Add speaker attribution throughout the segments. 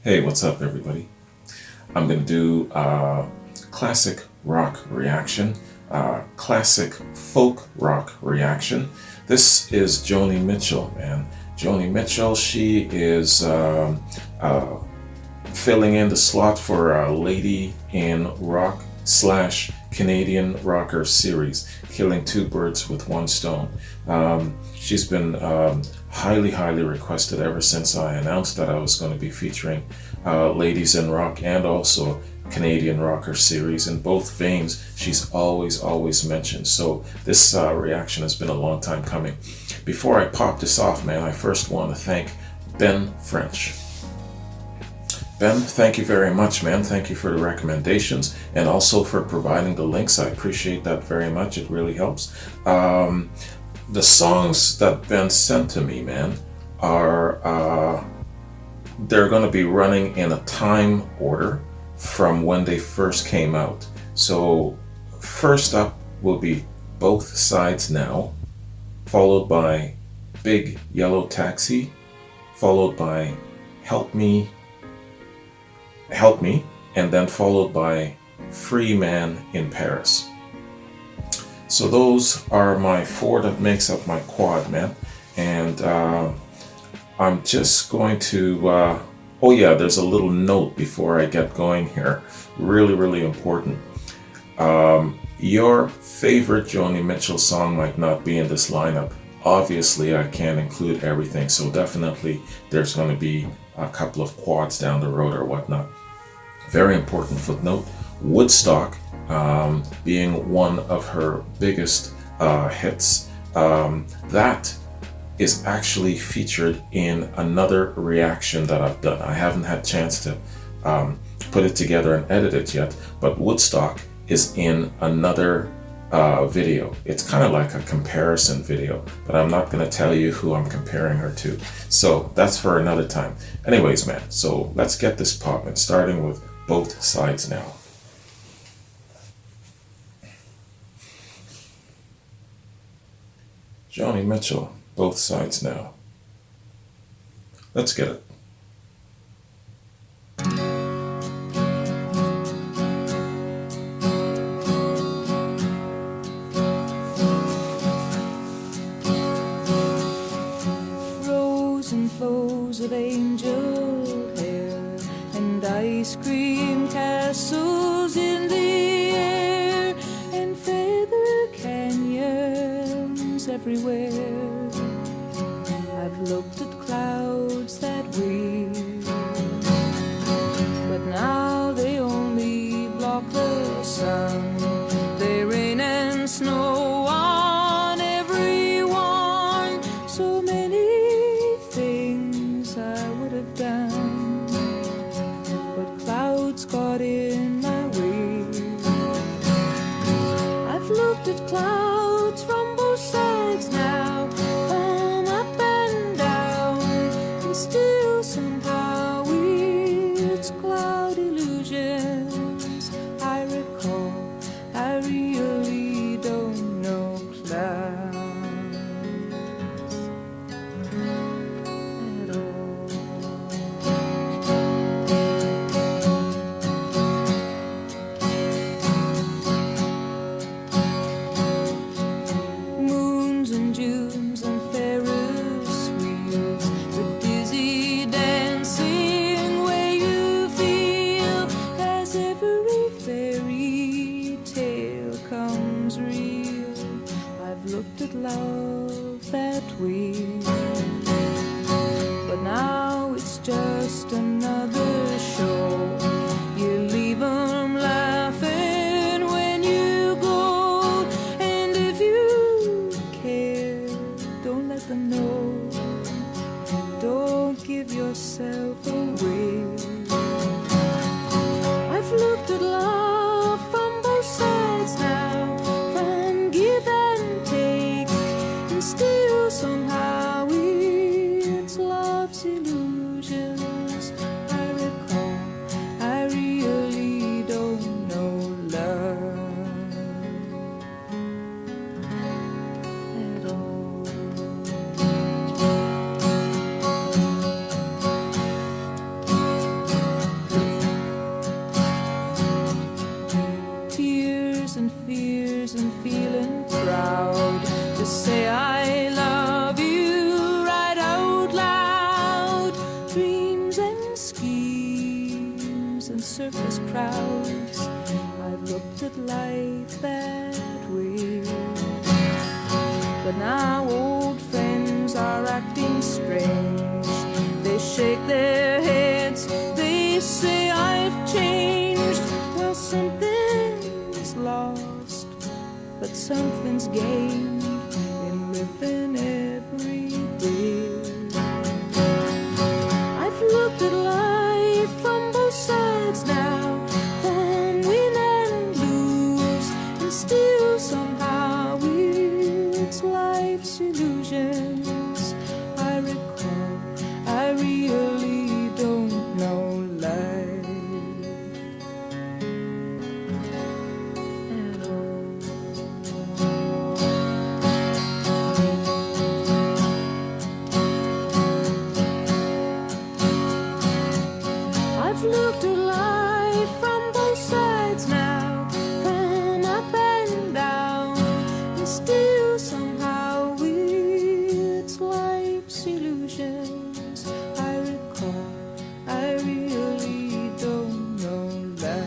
Speaker 1: Hey, what's up, everybody? I'm going to do a classic rock reaction, classic folk rock reaction. This is Joni Mitchell, man. Joni Mitchell, she is filling in the slot for Lady in Rock slash Canadian Rocker series, killing two birds with one stone. She's been highly requested ever since I announced that I was going to be featuring Ladies in Rock and also Canadian Rocker series. In both veins, she's always mentioned. So this reaction has been a long time coming. Before I pop this off, man, I first want to thank Ben French. Ben, thank you very much, man. Thank you for the recommendations and also for providing the links. I appreciate that very much. It really helps. The songs that Ben sent to me, man, are they're going to be running in a time order from when they first came out. So first up will be Both Sides Now, followed by Big Yellow Taxi, followed by Help Me, and then followed by Free Man in Paris. So those are my four that makes up my quad, man. And I'm just going to, oh yeah, there's a little note before I get going here. Really important. Your favorite Joni Mitchell song might not be in this lineup. Obviously, I can't include everything, so definitely there's going to be a couple of quads down the road or whatnot. Very important footnote, Woodstock being one of her biggest hits, that is actually featured in another reaction that I've done. I haven't had a chance to put it together and edit it yet, but Woodstock is in another video. It's kind of like a comparison video, but I'm not going to tell you who I'm comparing her to. So that's for another time. Anyways, man, so let's get this popping, starting with Both Sides Now. Joni Mitchell, Both Sides Now. Let's get it.
Speaker 2: Rows and flows of angel hair and ice cream castles in the air and feather canyons everywhere. I've looked at clouds that weep, but now they only block the sun. They rain and snow on everyone. So many things I would have done, but clouds got in my way. I've looked at clouds from both sides now, from up and down, and still somehow it's cloud illusions I recall. I really don't know clouds at all. bars and circus crowds. I've looked at life that way. But now old friends are acting strange. They shake their heads, they say I've changed. Well, something's lost, but something's gained in living every day. I've looked at life from both sides now, from win and lose, and still somehow it's life's illusions I recall. I really don't know life at all. I've looked at life from both sides now, from up and down, and still somehow it's life's illusions I recall. I really don't know life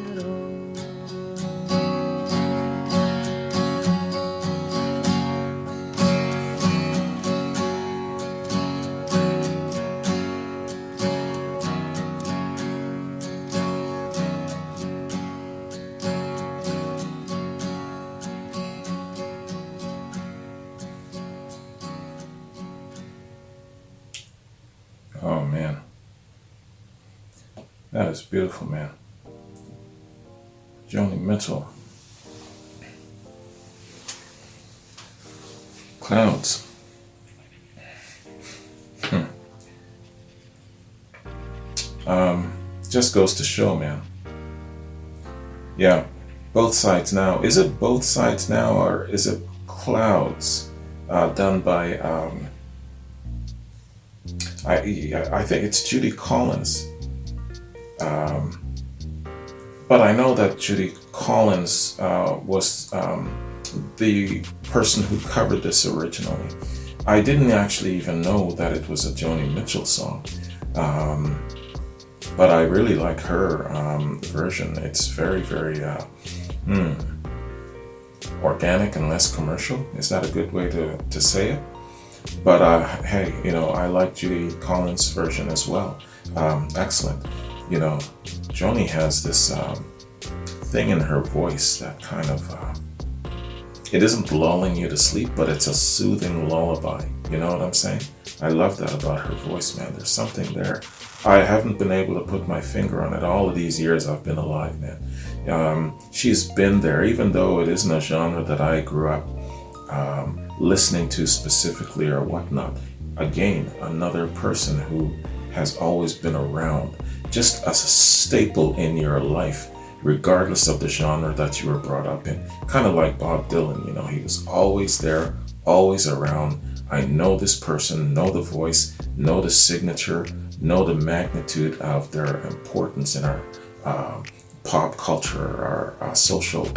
Speaker 2: at all.
Speaker 1: Oh man, that is beautiful, man. Joni Mitchell. Clouds. Just goes to show, man. Yeah, both sides now. Is it both sides now, or is it Clouds? Done by I think it's Judy Collins. But I know that Judy Collins was the person who covered this originally. I didn't actually even know that it was a Joni Mitchell song. But I really like her version. It's very, very organic and less commercial. Is that a good way to say it? But hey, I like Judy Collins' version as well. Excellent. Joni has this thing in her voice that kind of, it isn't lulling you to sleep, but it's a soothing lullaby. You know what I'm saying? I love that about her voice, man. There's something there. I haven't been able to put my finger on it all of these years I've been alive, man. She's been there, even though it isn't a genre that I grew up listening to specifically or whatnot. Again, another person who has always been around, just as a staple in your life, regardless of the genre that you were brought up in. Kind of like Bob Dylan, he was always there, always around. I know this person, know the voice, know the signature, know the magnitude of their importance in our pop culture, our social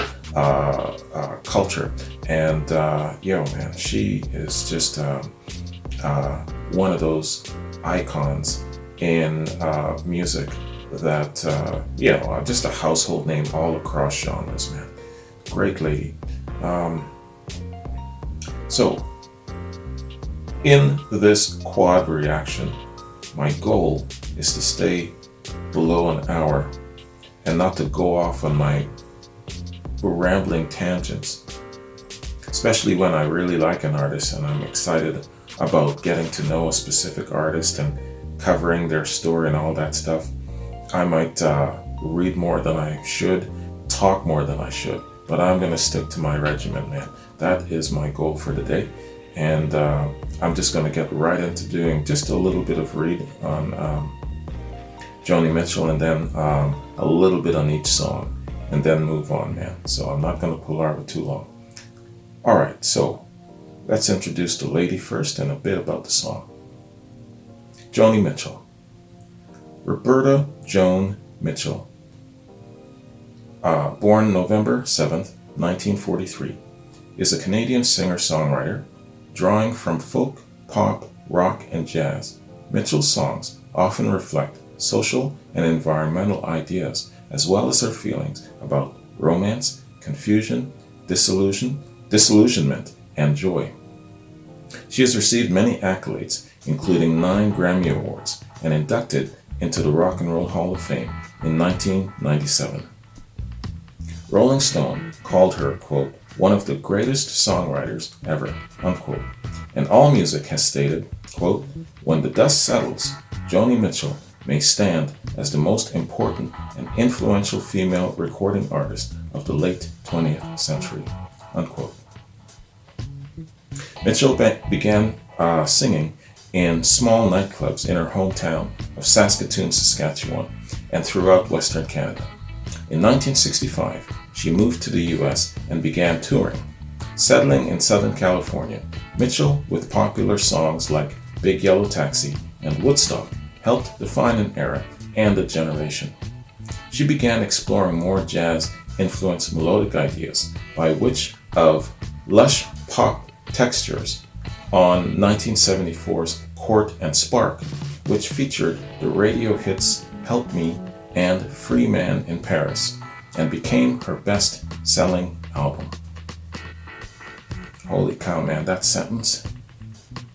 Speaker 1: culture. And man, she is just one of those icons in music that, just a household name all across genres, man. Great lady. So, in this quad reaction, my goal is to stay below an hour and not to go off on my rambling tangents, especially when I really like an artist and I'm excited about getting to know a specific artist and covering their story and all that stuff. I might read more than I should, talk more than I should, but I'm going to stick to my regimen, man. That is my goal for today. And I'm just going to get right into doing just a little bit of read on Joni Mitchell, and then a little bit on each song, and then move on, man. So I'm not going to palaver too long. All right, so let's introduce the lady first and a bit about the song. Joni Mitchell. Roberta Joan Mitchell. Born November 7th, 1943, is a Canadian singer-songwriter, drawing from folk, pop, rock, and jazz, Mitchell's songs often reflect social and environmental ideas, as well as her feelings about romance, confusion, disillusionment, and joy. She has received many accolades, including 9 Grammy Awards, and inducted into the Rock and Roll Hall of Fame in 1997. Rolling Stone called her, quote, one of the greatest songwriters ever, unquote. And AllMusic has stated, quote, when the dust settles, Joni Mitchell may stand as the most important and influential female recording artist of the late 20th century, unquote. Mitchell began singing in small nightclubs in her hometown of Saskatoon, Saskatchewan, and throughout Western Canada. In 1965, she moved to the US and began touring. Settling in Southern California, Mitchell, with popular songs like Big Yellow Taxi and Woodstock, helped define an era and a generation. She began exploring more jazz-influenced melodic ideas, by which of lush pop textures on 1974's Court and Spark, which featured the radio hits Help Me and Free Man in Paris, and became her best-selling album. Holy cow, man, that sentence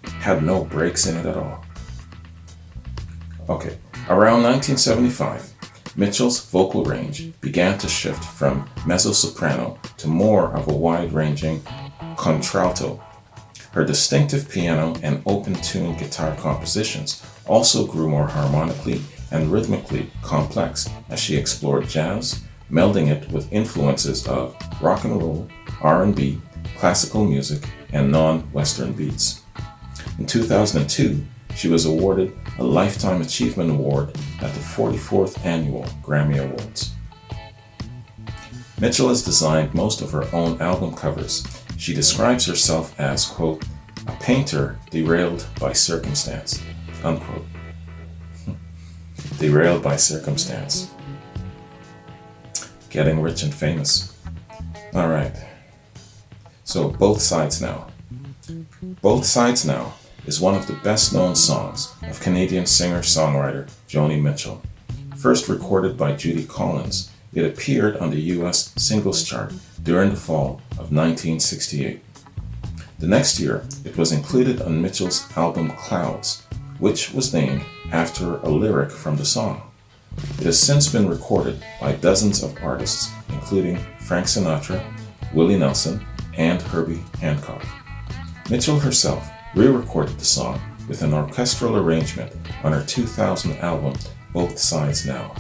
Speaker 1: had no breaks in it at all. Okay, around 1975, Mitchell's vocal range began to shift from mezzo-soprano to more of a wide-ranging contralto. Her distinctive piano and open-tune guitar compositions also grew more harmonically and rhythmically complex as she explored jazz, melding it with influences of rock and roll, R&B, classical music, and non-Western beats. In 2002, she was awarded a Lifetime Achievement Award at the 44th Annual Grammy Awards. Mitchell has designed most of her own album covers. She describes herself as, quote, a painter derailed by circumstance, unquote. Derailed by circumstance. Getting rich and famous. All right. So, Both Sides Now. Both Sides Now is one of the best-known songs of Canadian singer-songwriter Joni Mitchell. First recorded by Judy Collins, it appeared on the US singles chart during the fall of 1968. The next year, it was included on Mitchell's album Clouds, which was named after a lyric from the song. It has since been recorded by dozens of artists, including Frank Sinatra, Willie Nelson, and Herbie Hancock. Mitchell herself re-recorded the song with an orchestral arrangement on her 2000 album Both Sides Now.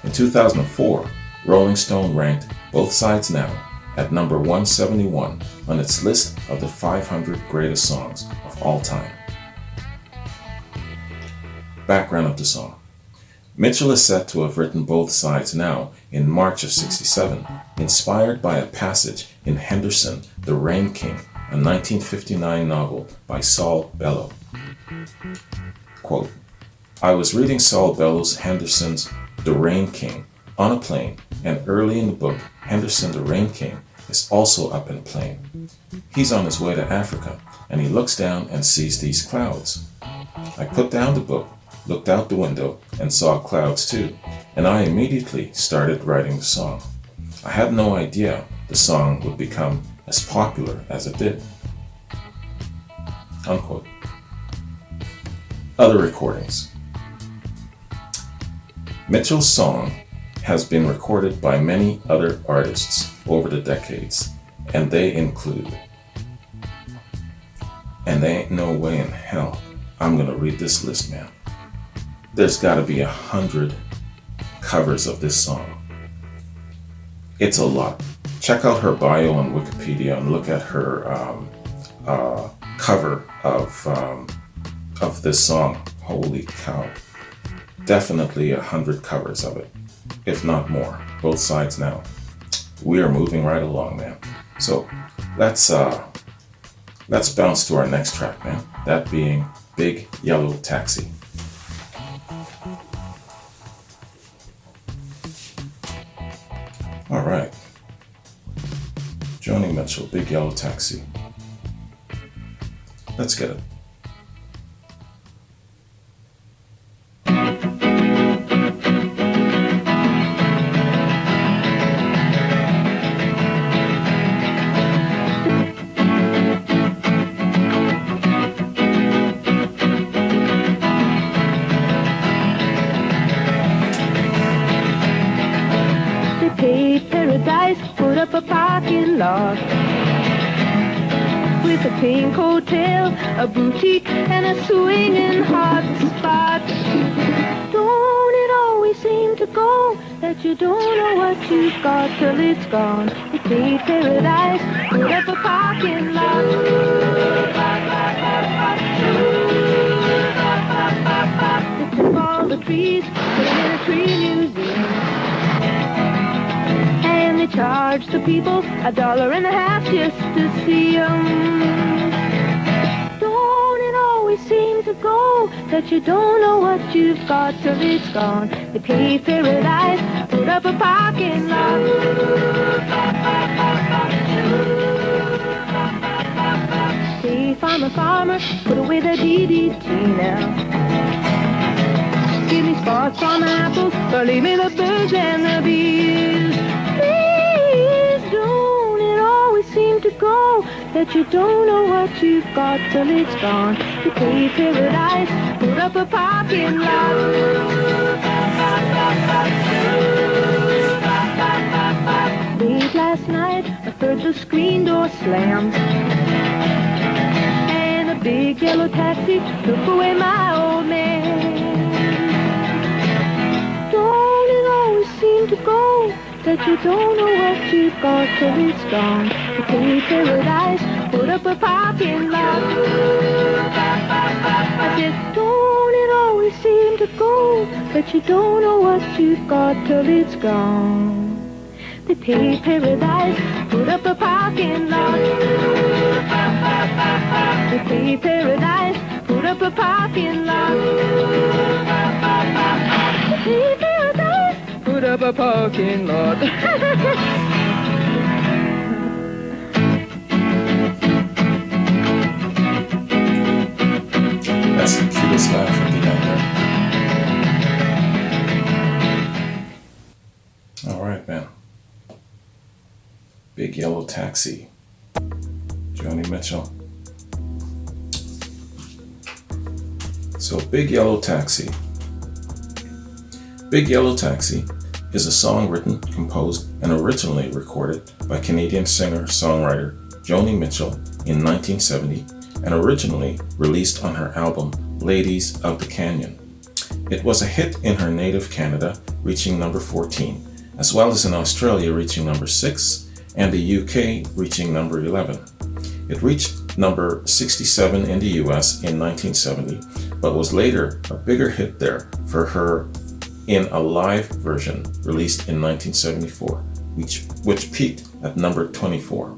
Speaker 1: In 2004, Rolling Stone ranked Both Sides Now at number 171 on its list of the 500 greatest songs of all time. Background of the song. Mitchell is said to have written Both Sides Now in March of '67, inspired by a passage in Henderson, The Rain King, a 1959 novel by Saul Bellow. Quote, I was reading Saul Bellow's Henderson's The Rain King on a plane, and early in the book, Henderson the Rain King is also up in a plane. He's on his way to Africa, and he looks down and sees these clouds. I put down the book, looked out the window, and saw clouds too, and I immediately started writing the song. I had no idea the song would become as popular as it did. Unquote. Other recordings. Mitchell's song has been recorded by many other artists over the decades, and they include, and there ain't no way in hell I'm gonna read this list, man. There's gotta be 100 covers of this song. It's a lot. Check out her bio on Wikipedia and look at her cover of this song. Holy cow. Definitely 100 covers of it, if not more. Both Sides Now. We are moving right along, man. So let's bounce to our next track, man. That being Big Yellow Taxi. All right. Joni Mitchell, Big Yellow Taxi. Let's get it.
Speaker 2: parking lot with a pink hotel, a boutique, and a swinging hot spot. Don't it always seem to go that you don't know what you've got till it's gone? They paved paradise, put up a parking lot. They took all the trees, put them in a tree museum, and they charged the people $1.50 just to see them. Don't it always seem to go that you don't know what you've got till it's gone? They paved paradise, put up a parking lot. Safe on the farmer, put away the DDT now. Give me spots on the apples, or leave me the birds and the bees. Please don't it always seem to go that you don't know what you've got till it's gone. You pay paradise, put up a parking lot. Late last night, I heard the screen door slam, and a big yellow taxi took away my old man. Don't it always seem to go that you don't know what you've got till it's gone? You pay paradise, put up a parking lot. I said, don't it always seem to go that you don't know what you've got till it's gone? They pay paradise, put up a parking lot. They pay paradise, put up a parking lot. They pay paradise, put up a parking lot.
Speaker 1: That's the cutest laugh at the end there. All right, man. Big Yellow Taxi, Joni Mitchell. So Big Yellow Taxi. Big Yellow Taxi is a song written, composed, and originally recorded by Canadian singer-songwriter Joni Mitchell in 1970 and originally released on her album Ladies of the Canyon. It was a hit in her native Canada, reaching number 14, as well as in Australia reaching number 6 and the UK reaching number 11. It reached number 67 in the US in 1970, but was later a bigger hit there for her in a live version released in 1974, which peaked at number 24.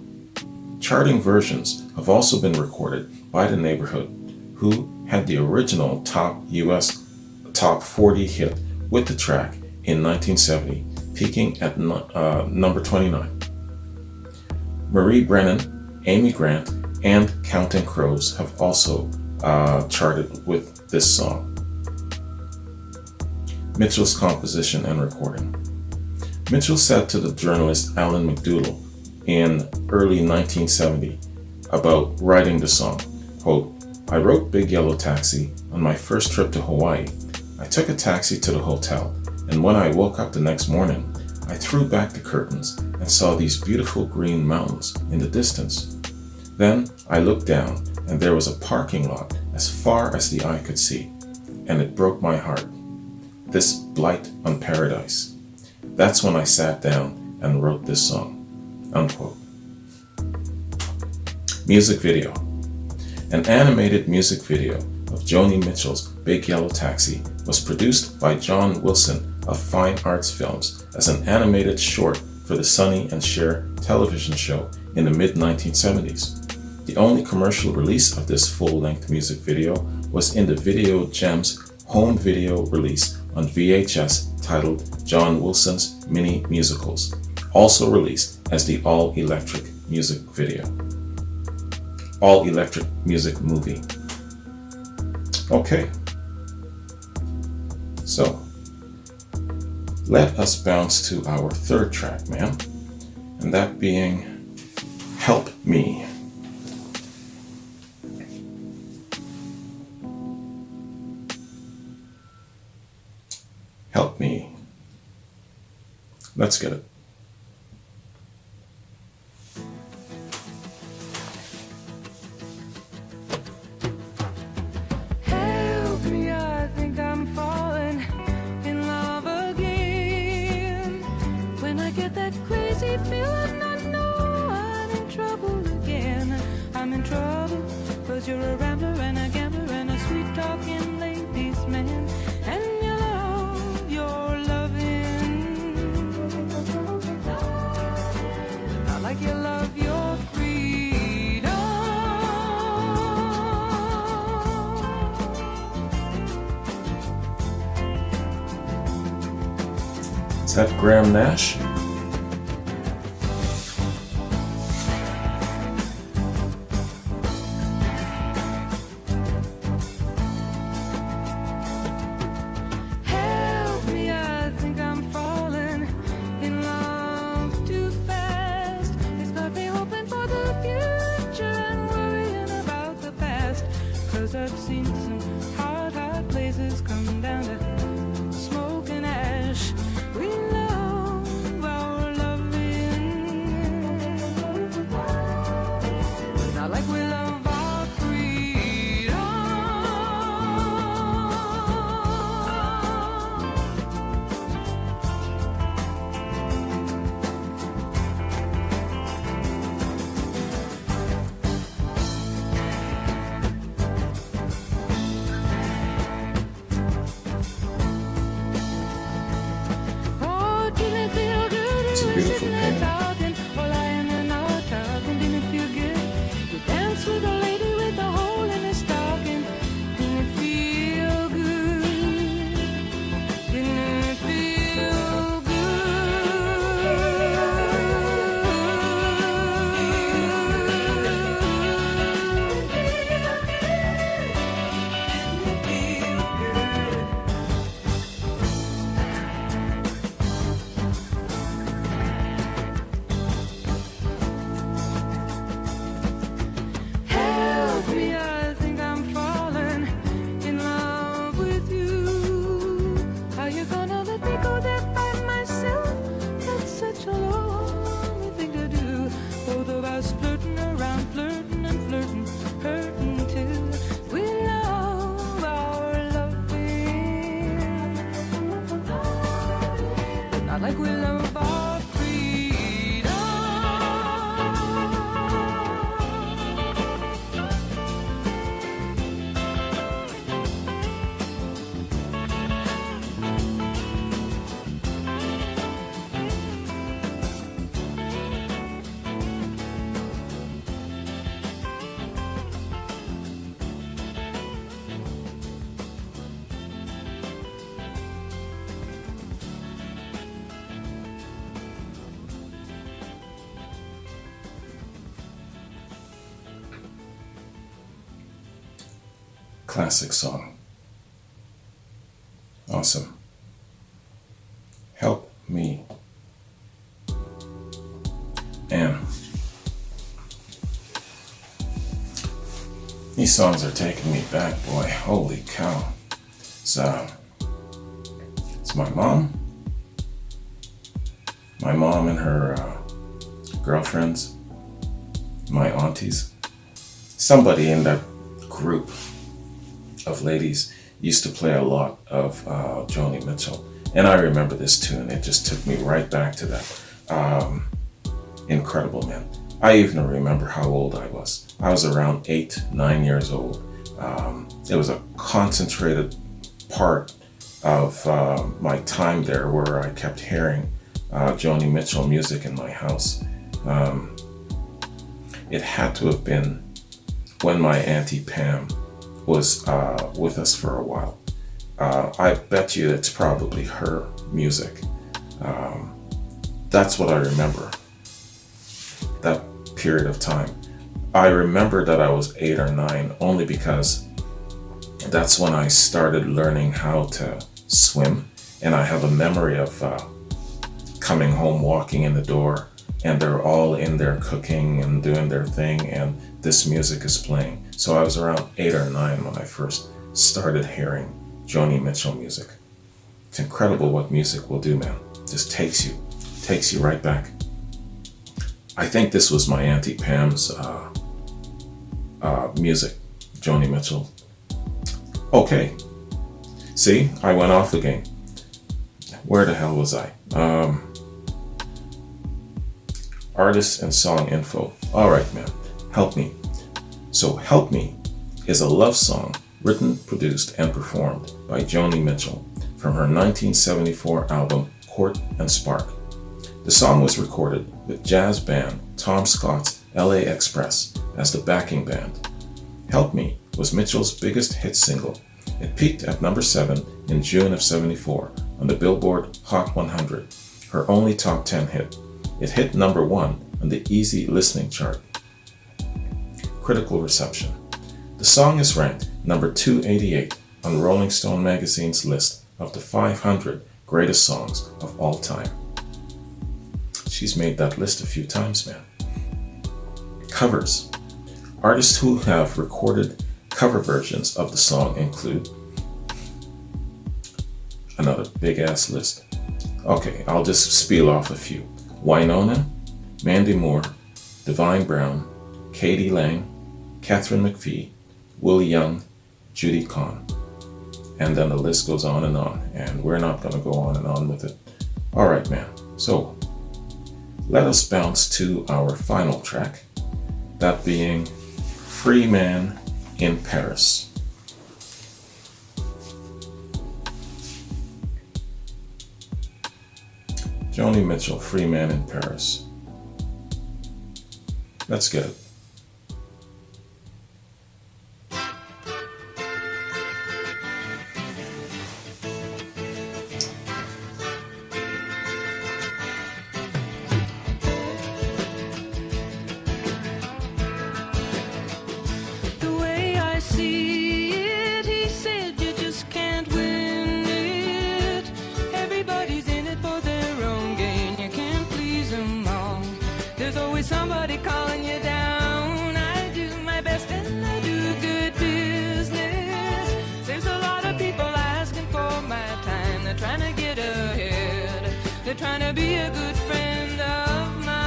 Speaker 1: Charting versions have also been recorded by The Neighborhood, who had the original top US top 40 hit with the track in 1970, peaking at number 29. Marie Brennan, Amy Grant, and Counting Crows have also charted with this song. Mitchell's composition and recording. Mitchell said to the journalist Alan McDougall in early 1970 about writing the song, quote, I wrote Big Yellow Taxi on my first trip to Hawaii. I took a taxi to the hotel, and when I woke up the next morning, I threw back the curtains and saw these beautiful green mountains in the distance. Then I looked down, and there was a parking lot as far as the eye could see, and it broke my heart. This blight on paradise. That's when I sat down and wrote this song, unquote. Music video. An animated music video of Joni Mitchell's Big Yellow Taxi was produced by John Wilson of Fine Arts Films as an animated short for the Sonny and Cher television show in the mid-1970s. The only commercial release of this full-length music video was in the Video Gems home video release on VHS titled John Wilson's Mini Musicals, also released as the all-electric music video. All-electric music movie. Okay. So, let us bounce to our third track, man, and that being Help Me. Help Me. Let's get it. Is that Graham Nash?
Speaker 2: Help me, I think I'm falling in love too fast. It's got me hoping for the future and worrying about the past. 'Cause I've seen some hard places come down to smoke and ash. We love our loving, not like we love our freedom. Oh, didn't feel good.
Speaker 1: It's a beautiful
Speaker 2: Sitting there
Speaker 1: painting.
Speaker 2: talking, or lying there not talking. Didn't feel good. You danced with a lady with a hole in her stocking. Didn't feel good. Didn't feel good. Help me, I think I'm falling in love with you. Are you gonna let me go there by myself? That's such a lonely thing to do. Both of us flirting around, flirting and flirting, hurting too. We love our loving, but not like we love our freedom.
Speaker 1: Classic song. Awesome. Help me. And these songs are taking me back, boy. Holy cow. So, it's my mom and her girlfriends, my aunties. Somebody in that group of ladies used to play a lot of Joni Mitchell. And I remember this tune. It just took me right back to that. Incredible, man. I even remember how old I was. I was around 8, 9 years old. It was a concentrated part of my time there where I kept hearing Joni Mitchell music in my house. It had to have been when my Auntie Pam was with us for a while. I bet you it's probably her music. That's what I remember, that period of time. I remember that I was 8 or 9 only because that's when I started learning how to swim. And I have a memory of coming home, walking in the door, and they're all in there cooking and doing their thing, and this music is playing. So I was around 8 or 9 when I first started hearing Joni Mitchell music. It's incredible what music will do, man. Just takes you right back. I think this was my Auntie Pam's music, Joni Mitchell. Okay, see, I went off again. Where the hell was I? Artist and song info. All right, man, Help Me. So Help Me is a love song written, produced, and performed by Joni Mitchell from her 1974 album Court and Spark. The song was recorded with jazz band Tom Scott's LA Express as the backing band. Help Me was Mitchell's biggest hit single. It peaked at number 7 in June of '74 on the Billboard Hot 100, her only top 10 hit. It hit number 1 on the Easy Listening chart. Critical reception. The song is ranked number 288 on Rolling Stone magazine's list of the 500 greatest songs of all time. She's made that list a few times, man. Covers. Artists who have recorded cover versions of the song include another big ass list. Okay, I'll just spiel off a few. Wynonna, Mandy Moore, Divine Brown, Katie Lang, Catherine McPhee, Will Young, Judy Kahn. And then the list goes on, and we're not going to go on with it. Alright, man. So, let us bounce to our final track, that being Free Man in Paris. Joni Mitchell, Free Man in Paris. Let's get it.
Speaker 2: The way I see it, he said you just can't win it. Everybody's in it for their own gain. You can't please them all. There's always somebody calling you down. I do my best and I do good business. There's a lot of people asking for my time. They're trying to get ahead. They're trying to be a good friend of mine.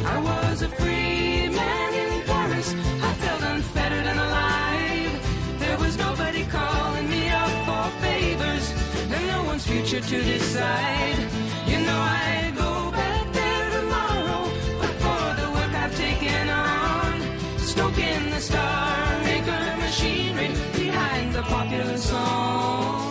Speaker 2: I was a free man in Paris. I felt unfettered and alive. There was nobody calling me up for favors, and no one's future to decide. You know I go back there tomorrow, but for the work I've taken on, stoking the star maker machinery behind the popular song.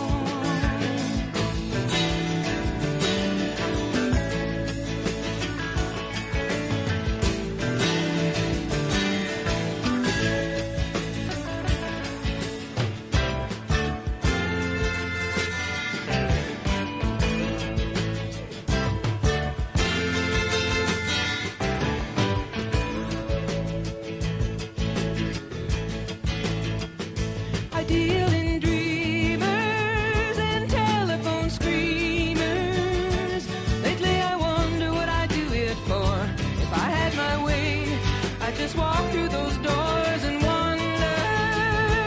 Speaker 2: I deal in dreamers and telephone screamers. Lately I wonder what I'd do it for. If I had my way, I'd just walk through those doors and wander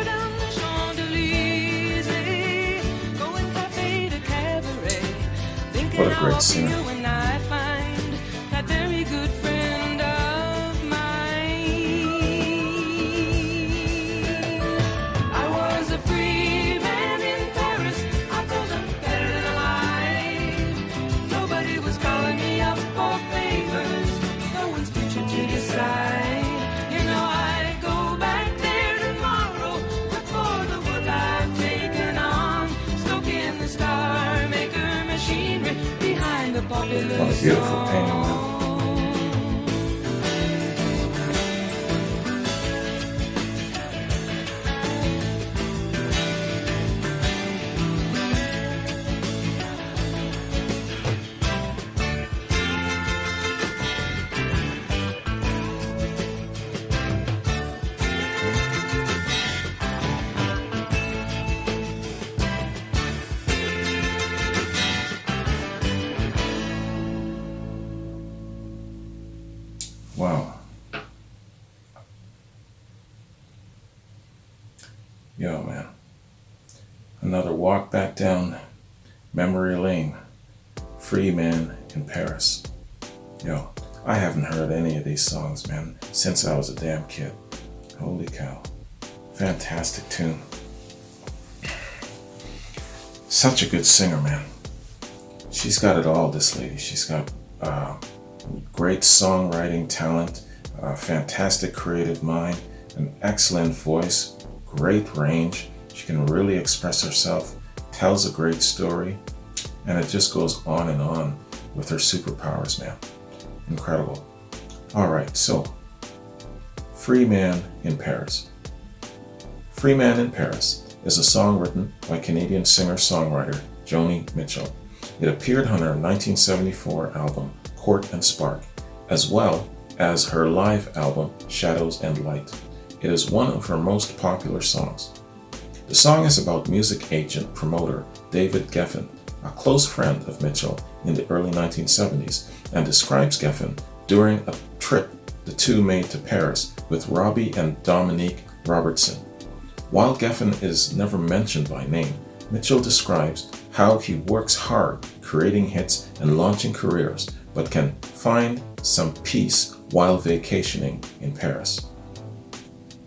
Speaker 2: down the Champs-Élysées, going cafe to cabaret, thinking
Speaker 1: What a
Speaker 2: how
Speaker 1: great
Speaker 2: I'll
Speaker 1: singer.
Speaker 2: feel when I find that very good friend of mine. I was a free man in Paris. I felt unfettered and alive. Nobody was calling me up for favors. No one's future to decide. You know I go back there tomorrow, but for the work I've taken on, stoking the star maker machinery behind the popular
Speaker 1: What a beautiful painting, man.
Speaker 2: song.
Speaker 1: Wow. Yo, man. Another walk back down memory lane. Free Man in Paris. Yo, I haven't heard any of these songs, man, since I was a damn kid. Holy cow. Fantastic tune. Such a good singer, man. She's got it all, this lady. She's got great songwriting talent, a fantastic creative mind, an excellent voice, great range. She can really express herself, tells a great story, and it just goes on with her superpowers, man. Incredible. All right, so Free Man in Paris. Free Man in Paris is a song written by Canadian singer-songwriter Joni Mitchell. It appeared on her 1974 album Court and Spark, as well as her live album Shadows and Light. It is one of her most popular songs. The song is about music agent promoter David Geffen, a close friend of Mitchell in the early 1970s, and describes Geffen during a trip the two made to Paris with Robbie and Dominique Robertson. While Geffen is never mentioned by name, Mitchell describes how he works hard creating hits and launching careers, but can find some peace while vacationing in Paris.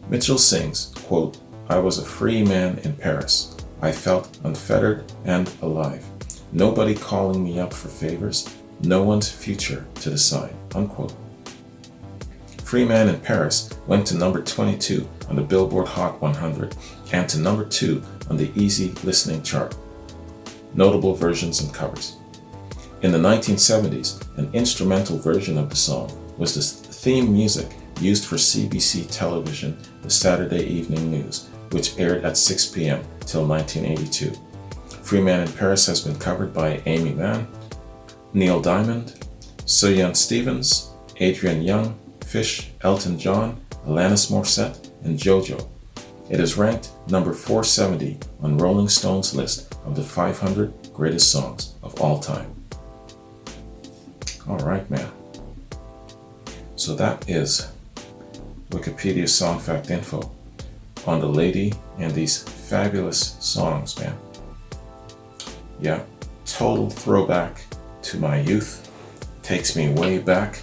Speaker 1: Mitchell sings, quote, "I was a free man in Paris. I felt unfettered and alive. Nobody calling me up for favors, no one's future to decide," unquote. Free Man in Paris went to number 22 on the Billboard Hot 100 and to number 2 on the Easy Listening chart. Notable versions and covers. In the 1970s, an instrumental version of the song was the theme music used for CBC television, the Saturday Evening News, which aired at 6 p.m. till 1982. Free Man in Paris has been covered by Amy Mann, Neil Diamond, Sufjan Stevens, Adrian Young, Fish, Elton John, Alanis Morissette, and JoJo. It is ranked number 470 on Rolling Stone's list of the 500 greatest songs of all time. All right, man. So that is Wikipedia Song Fact info on the lady and these fabulous songs, man. Yeah, total throwback to my youth. Takes me way back.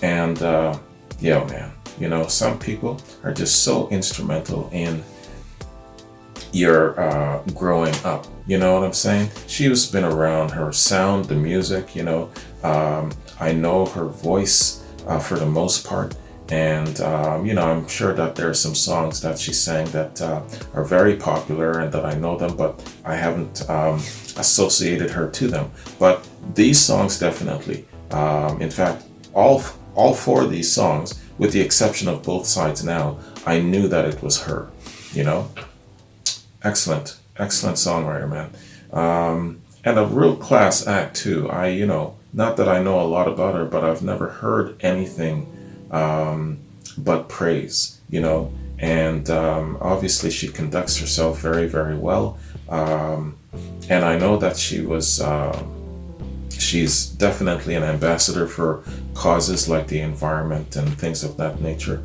Speaker 1: And yeah, man, you know, some people are just so instrumental in your growing up. You know what I'm saying? She's been around, her sound, the music, you know. I know her voice for the most part. And, you know, I'm sure that there are some songs that she sang that are very popular and that I know them, but I haven't associated her to them. But these songs definitely, in fact, all four of these songs, with the exception of Both Sides Now, I knew that it was her, you know? Excellent songwriter, man. And a real class act too. You know, not that I know a lot about her, but I've never heard anything but praise, you know? And obviously she conducts herself very, very well. And I know that she's definitely an ambassador for causes like the environment and things of that nature.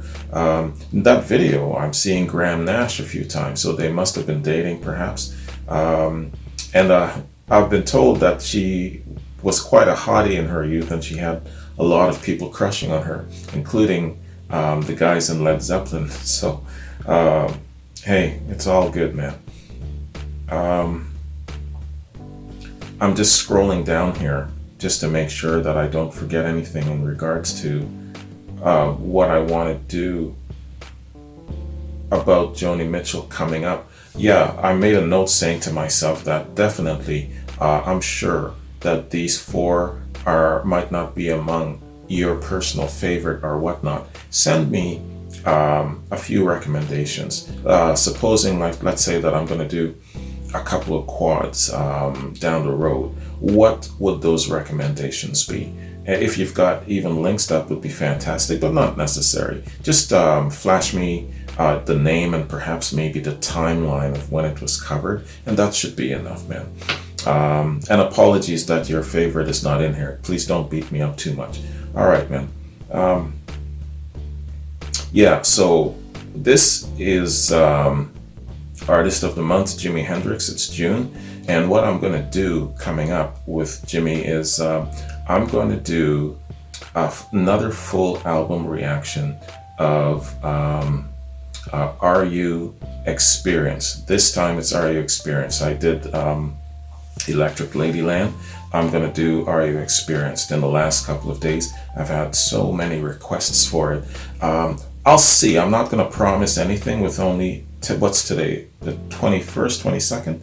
Speaker 1: In that video, I'm seeing Graham Nash a few times, so they must have been dating perhaps. And I've been told that she was quite a hottie in her youth and she had a lot of people crushing on her, including the guys in Led Zeppelin. So, hey, it's all good, man. I'm just scrolling down here just to make sure that I don't forget anything in regards to what I want to do about Joni Mitchell coming up. Yeah, I made a note saying to myself that definitely I'm sure that these four might not be among your personal favorite or whatnot. Send me a few recommendations. Supposing, like, let's say that I'm going to do a couple of quads down the road, what would those recommendations be? If you've got even links, that would be fantastic, but not necessary. Just flash me the name and perhaps maybe the timeline of when it was covered, and that should be enough, man. And apologies that your favorite is not in here. Please don't beat me up too much. All right, man. Yeah, so this is Artist of the Month, Jimi Hendrix. It's June, and what I'm going to do coming up with Jimi is I'm going to do another full album reaction of Are You Experience. This time it's Are You Experience. I did Electric Ladyland. I'm going to do Are You Experienced. In the last couple of days, I've had so many requests for it. I'll see. I'm not going to promise anything with only, what's today? The 21st, 22nd?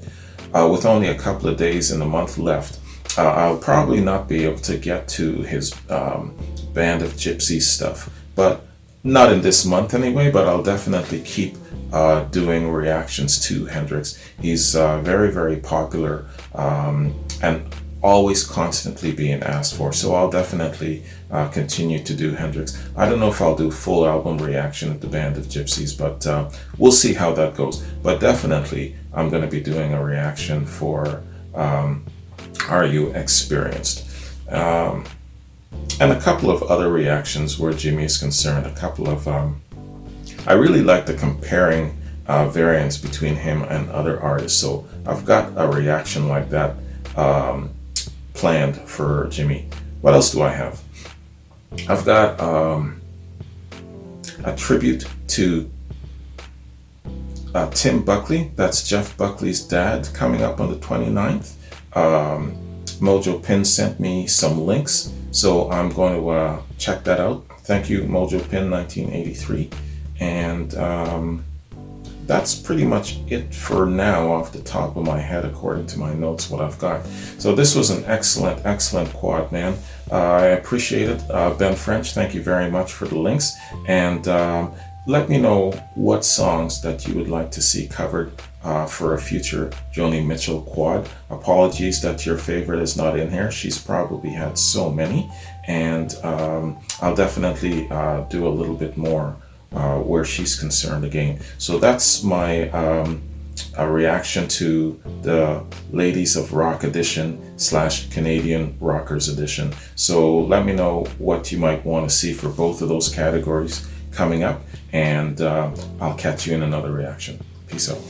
Speaker 1: With only a couple of days in the month left. I'll probably not be able to get to his Band of Gypsies stuff, but not in this month anyway, but I'll definitely keep doing reactions to Hendrix. He's very, very popular and always constantly being asked for. So I'll definitely continue to do Hendrix. I don't know if I'll do full album reaction of the Band of Gypsies, but we'll see how that goes. But definitely I'm going to be doing a reaction for Are You Experienced? And a couple of other reactions where Jimmy is concerned. A couple of, I really like the comparing variants between him and other artists. So I've got a reaction like that planned for Jimmy. What else do I have? I've got a tribute to Tim Buckley. That's Jeff Buckley's dad, coming up on the 29th. Mojo Pin sent me some links, so I'm going to check that out. Thank you, Mojo Pin 1983. And that's pretty much it for now off the top of my head, according to my notes, what I've got. So this was an excellent quad, man. I appreciate it. Ben French, thank you very much for the links. And let me know what songs that you would like to see covered for a future Joni Mitchell quad. Apologies that your favorite is not in here. She's probably had so many. And I'll definitely do a little bit more where she's concerned again. So that's my reaction to the Ladies of Rock edition / Canadian Rockers edition. So let me know what you might want to see for both of those categories coming up, and I'll catch you in another reaction. Peace out.